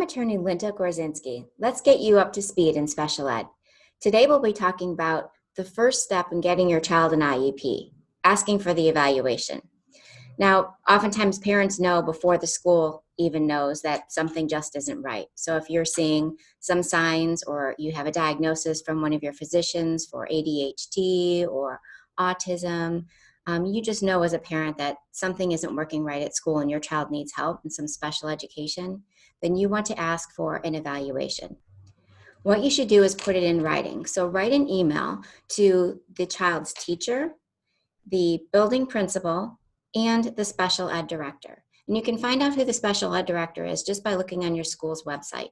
attorney Linda Gorczynski. Let's get you up to speed in special ed. Today we'll be talking about the first step in getting your child an IEP, asking for the evaluation. Now, oftentimes parents know before the school even knows that something just isn't right. So if you're seeing some signs or you have a diagnosis from one of your physicians for ADHD or autism, you just know as a parent that something isn't working right at school and your child needs help and some special education, then you want to ask for an evaluation. What you should do is put it in writing. So write an email to the child's teacher, the building principal, and the special ed director. And you can find out who the special ed director is just by looking on your school's website.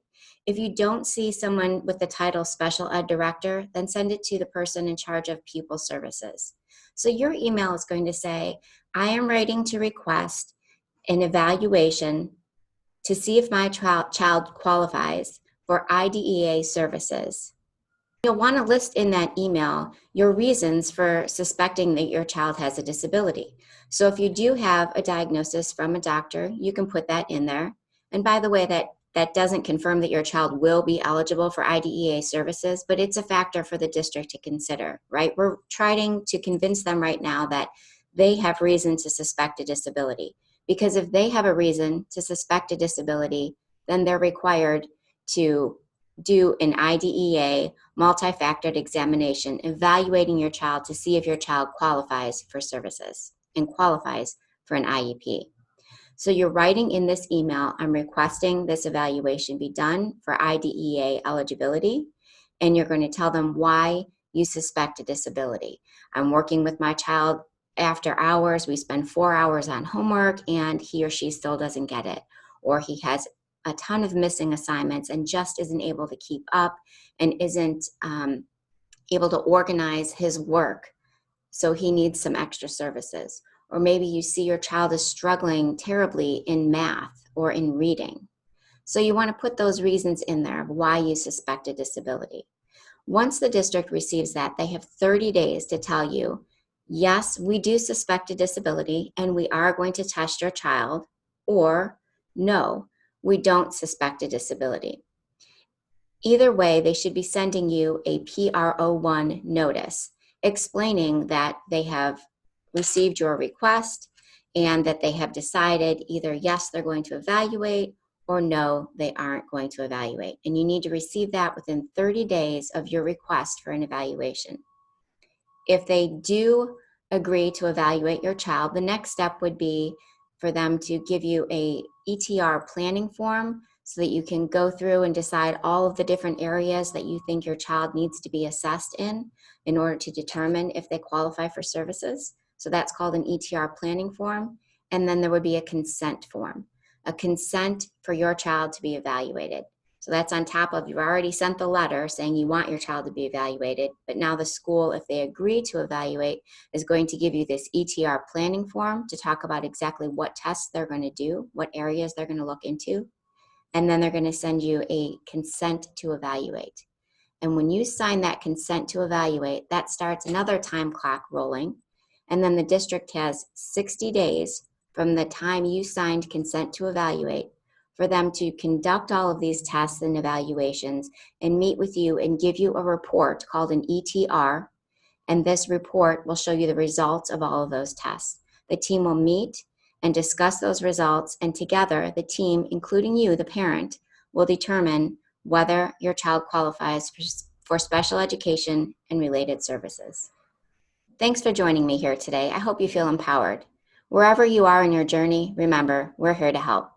If you don't see someone with the title special ed director, then send it to the person in charge of pupil services. So your email is going to say, I am writing to request an evaluation to see if my child qualifies for IDEA services. You'll want to list in that email your reasons for suspecting that your child has a disability. So if you do have a diagnosis from a doctor, you can put that in there. And by the way, that doesn't confirm that your child will be eligible for IDEA services, but it's a factor for the district to consider, right? We're trying to convince them right now that they have reason to suspect a disability. Because if they have a reason to suspect a disability, then they're required to do an IDEA multi-factored examination evaluating your child to see if your child qualifies for services and qualifies for an IEP. So you're writing in this email, I'm requesting this evaluation be done for IDEA eligibility, and you're going to tell them why you suspect a disability. I'm working with my child after hours, we spend 4 hours on homework and he or she still doesn't get it, or he has a ton of missing assignments and just isn't able to keep up and isn't able to organize his work, so he needs some extra services. Or maybe you see your child is struggling terribly in math or in reading. So you want to put those reasons in there of why you suspect a disability. Once the district receives that, they have 30 days to tell you, yes, we do suspect a disability and we are going to test your child, or no, we don't suspect a disability. Either way, they should be sending you a PRO1 notice explaining that they have received your request and that they have decided either yes, they're going to evaluate, or no, they aren't going to evaluate. And you need to receive that within 30 days of your request for an evaluation. If they do agree to evaluate your child, the next step would be for them to give you a ETR planning form so that you can go through and decide all of the different areas that you think your child needs to be assessed in order to determine if they qualify for services. So that's called an ETR planning form. And then there would be a consent form, a consent for your child to be evaluated. So that's on top of, you've already sent the letter saying you want your child to be evaluated, but now the school, if they agree to evaluate, is going to give you this ETR planning form to talk about exactly what tests they're going to do, what areas they're going to look into, and then they're going to send you a consent to evaluate. And when you sign that consent to evaluate, that starts another time clock rolling, and then the district has 60 days from the time you signed consent to evaluate for them to conduct all of these tests and evaluations and meet with you and give you a report called an ETR. And this report will show you the results of all of those tests. The team will meet and discuss those results, and together the team, including you, the parent, will determine whether your child qualifies for special education and related services. Thanks for joining me here today. I hope you feel empowered. Wherever you are in your journey, remember, we're here to help.